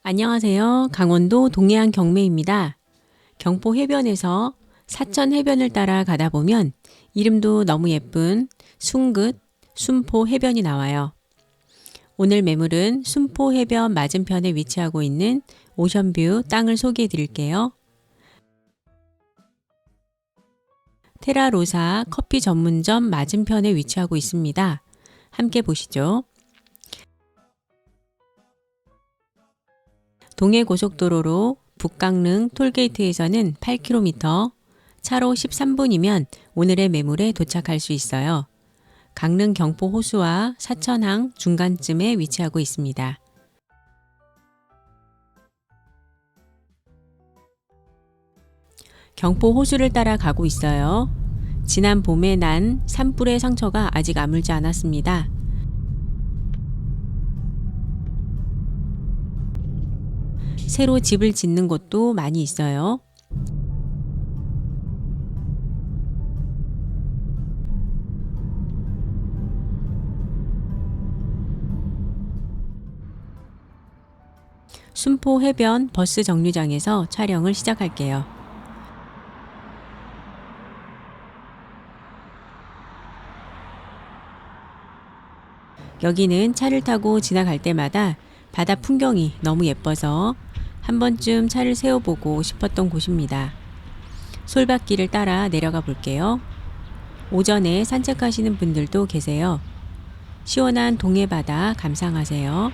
안녕하세요. 강원도 동해안 경매입니다. 경포 해변에서 사천 해변을 따라 가다 보면 이름도 너무 예쁜 숭긋, 순포 해변이 나와요. 오늘 매물은 순포 해변 맞은편에 위치하고 있는 오션뷰 땅을 소개해 드릴게요. 테라로사 커피 전문점 맞은편에 위치하고 있습니다. 함께 보시죠. 동해고속도로로 북강릉 톨게이트에서는 8km, 차로 13분이면 오늘의 매물에 도착할 수 있어요. 강릉 경포 호수와 사천항 중간쯤에 위치하고 있습니다. 경포 호수를 따라 가고 있어요. 지난 봄에 난 산불의 상처가 아직 아물지 않았습니다. 새로 집을 짓는 곳도 많이 있어요. 순포 해변 버스 정류장에서 촬영을 시작할게요. 여기는 차를 타고 지나갈 때마다 바다 풍경이 너무 예뻐서 한 번쯤 차를 세워보고 싶었던 곳입니다. 솔밭길을 따라 내려가 볼게요. 오전에 산책하시는 분들도 계세요. 시원한 동해바다 감상하세요.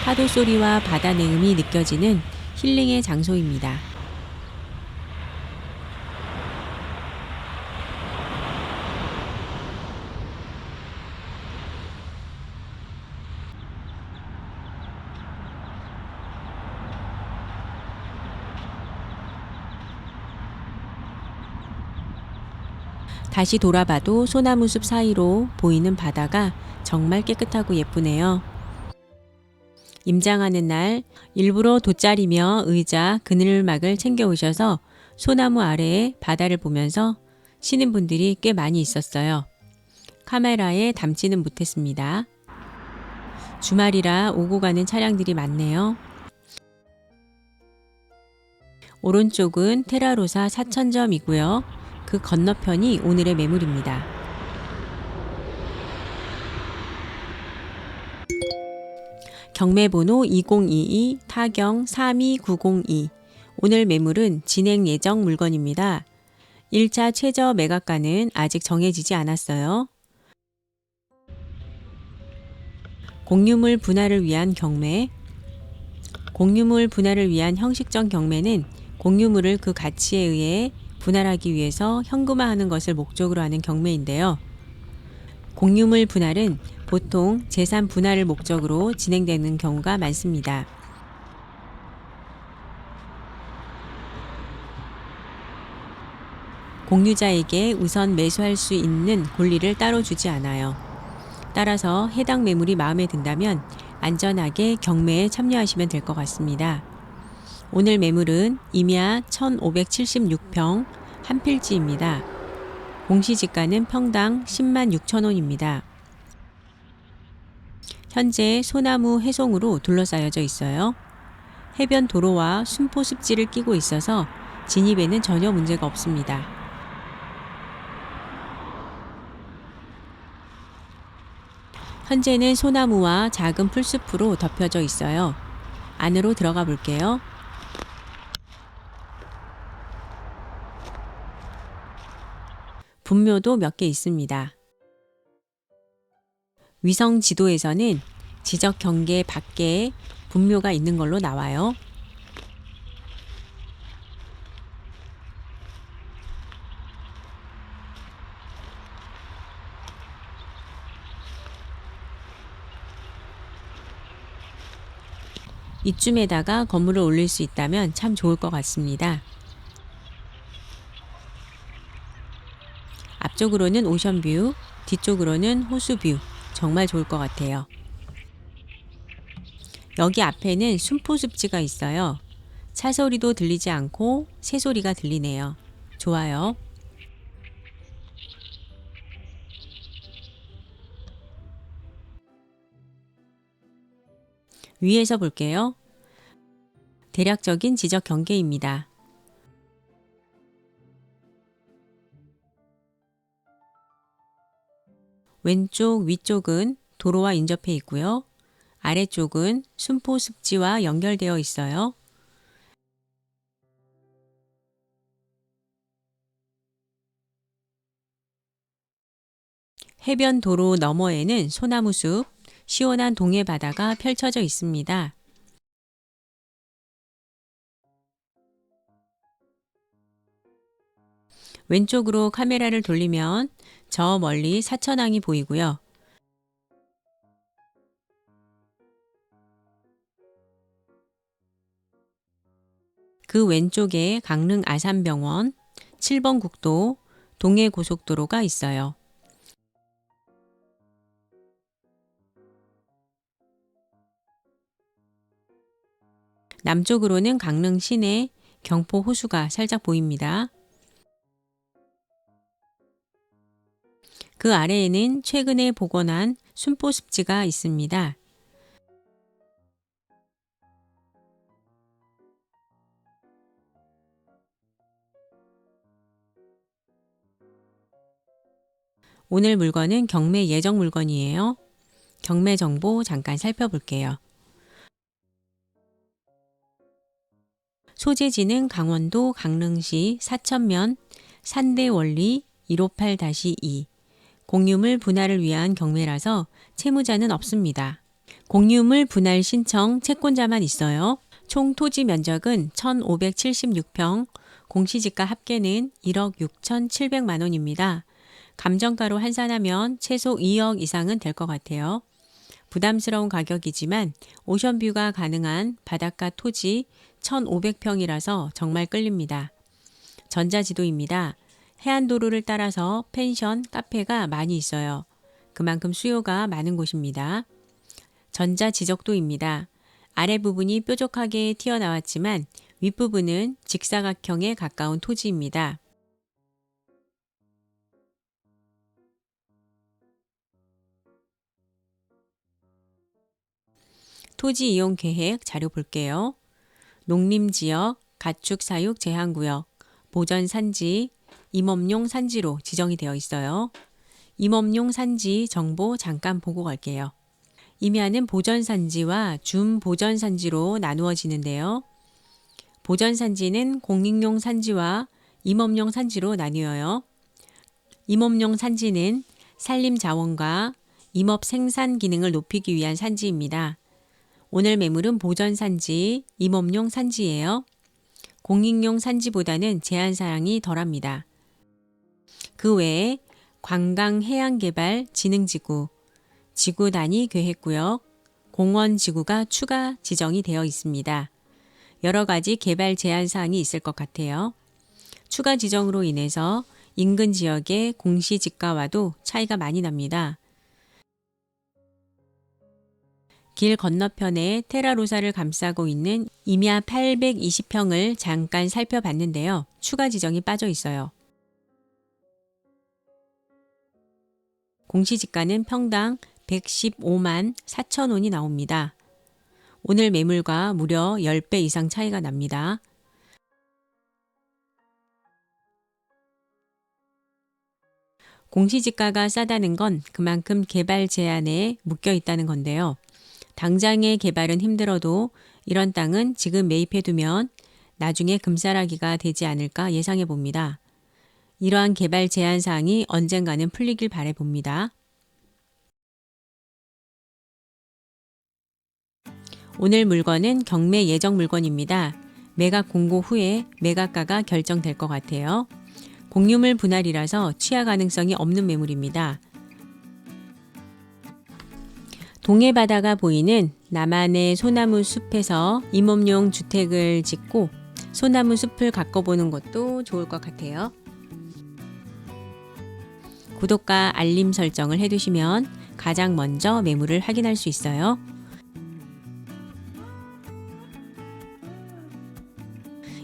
파도 소리와 바다 내음이 느껴지는 힐링의 장소입니다. 다시 돌아봐도 소나무숲 사이로 보이는 바다가 정말 깨끗하고 예쁘네요. 임장하는 날 일부러 돗자리며 의자, 그늘막을 챙겨 오셔서 소나무 아래에 바다를 보면서 쉬는 분들이 꽤 많이 있었어요. 카메라에 담지는 못했습니다. 주말이라 오고 가는 차량들이 많네요. 오른쪽은 테라로사 사천점이고요. 그 건너편이 오늘의 매물입니다. 경매번호 2022 타경 32902. 오늘 매물은 진행 예정 물건입니다. 1차 최저 매각가는 아직 정해지지 않았어요. 공유물 분할을 위한 경매. 공유물 분할을 위한 형식적 경매는 공유물을 그 가치에 의해 분할하기 위해서 현금화하는 것을 목적으로 하는 경매인데요. 공유물 분할은 보통 재산 분할을 목적으로 진행되는 경우가 많습니다. 공유자에게 우선 매수할 수 있는 권리를 따로 주지 않아요. 따라서 해당 매물이 마음에 든다면 안전하게 경매에 참여하시면 될 것 같습니다. 오늘 매물은 임야 1576평 한 필지입니다. 공시지가는 평당 10만 6천 원입니다. 현재 소나무 해송으로 둘러싸여져 있어요. 해변 도로와 순포 습지를 끼고 있어서 진입에는 전혀 문제가 없습니다. 현재는 소나무와 작은 풀숲으로 덮여져 있어요. 안으로 들어가 볼게요. 분묘도 몇 개 있습니다. 위성 지도에서는 지적 경계 밖에 분묘가 있는 걸로 나와요. 이쯤에다가 건물을 올릴 수 있다면 참 좋을 것 같습니다. 앞쪽으로는 오션뷰, 뒤쪽으로는 호수뷰, 정말 좋을 것 같아요. 여기 앞에는 순포습지가 있어요. 차 소리도 들리지 않고 새 소리가 들리네요. 좋아요. 위에서 볼게요. 대략적인 지적 경계입니다. 왼쪽 위쪽은 도로와 인접해 있고요. 아래쪽은 순포 습지와 연결되어 있어요. 해변 도로 너머에는 소나무 숲, 시원한 동해 바다가 펼쳐져 있습니다. 왼쪽으로 카메라를 돌리면 저 멀리 사천항이 보이고요. 그 왼쪽에 강릉 아산병원, 7번 국도, 동해고속도로가 있어요. 남쪽으로는 강릉 시내, 경포 호수가 살짝 보입니다. 그 아래에는 최근에 복원한 순포 습지가 있습니다. 오늘 물건은 경매 예정 물건이에요. 경매 정보 잠깐 살펴볼게요. 소재지는 강원도 강릉시 사천면 산대원리 158-2 공유물 분할을 위한 경매라서 채무자는 없습니다. 공유물 분할 신청 채권자만 있어요. 총 토지 면적은 1,576평, 공시지가 합계는 1억 6,700만 원입니다. 감정가로 환산하면 최소 2억 이상은 될 것 같아요. 부담스러운 가격이지만 오션뷰가 가능한 바닷가 토지 1,500평이라서 정말 끌립니다. 전자지도입니다. 해안도로를 따라서 펜션, 카페가 많이 있어요. 그만큼 수요가 많은 곳입니다. 전자지적도입니다. 아래 부분이 뾰족하게 튀어나왔지만 윗부분은 직사각형에 가까운 토지입니다. 토지 이용 계획 자료 볼게요. 농림지역, 가축사육 제한구역, 보전산지, 임업용 산지로 지정이 되어 있어요. 임업용 산지 정보 잠깐 보고 갈게요. 임야는 보전산지와 준보전산지로 나누어지는데요. 보전산지는 공익용 산지와 임업용 산지로 나뉘어요. 임업용 산지는 산림자원과 임업 생산 기능을 높이기 위한 산지입니다. 오늘 매물은 보전산지, 임업용 산지예요. 공익용 산지보다는 제한사항이 덜합니다. 그 외에 관광해양개발 진흥지구, 지구 단위 계획구역, 공원지구가 추가 지정이 되어 있습니다. 여러 가지 개발 제한사항이 있을 것 같아요. 추가 지정으로 인해서 인근 지역의 공시지가와도 차이가 많이 납니다. 길 건너편에 테라로사를 감싸고 있는 임야 820평을 잠깐 살펴봤는데요. 추가 지정이 빠져 있어요. 공시지가는 평당 115만 4천 원이 나옵니다. 오늘 매물과 무려 10배 이상 차이가 납니다. 공시지가가 싸다는 건 그만큼 개발 제한에 묶여 있다는 건데요. 당장의 개발은 힘들어도 이런 땅은 지금 매입해두면 나중에 금싸라기가 되지 않을까 예상해 봅니다. 이러한 개발 제한 사항이 언젠가는 풀리길 바라봅니다. 오늘 물건은 경매 예정 물건입니다. 매각 공고 후에 매각가가 결정될 것 같아요. 공유물 분할이라서 취하 가능성이 없는 매물입니다. 동해 바다가 보이는 남한의 소나무 숲에서 임업용 주택을 짓고 소나무 숲을 가꿔보는 것도 좋을 것 같아요. 구독과 알림 설정을 해두시면 가장 먼저 매물을 확인할 수 있어요.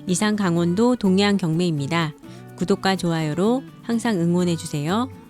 이상 강원도 동해안 경매입니다. 구독과 좋아요로 항상 응원해주세요.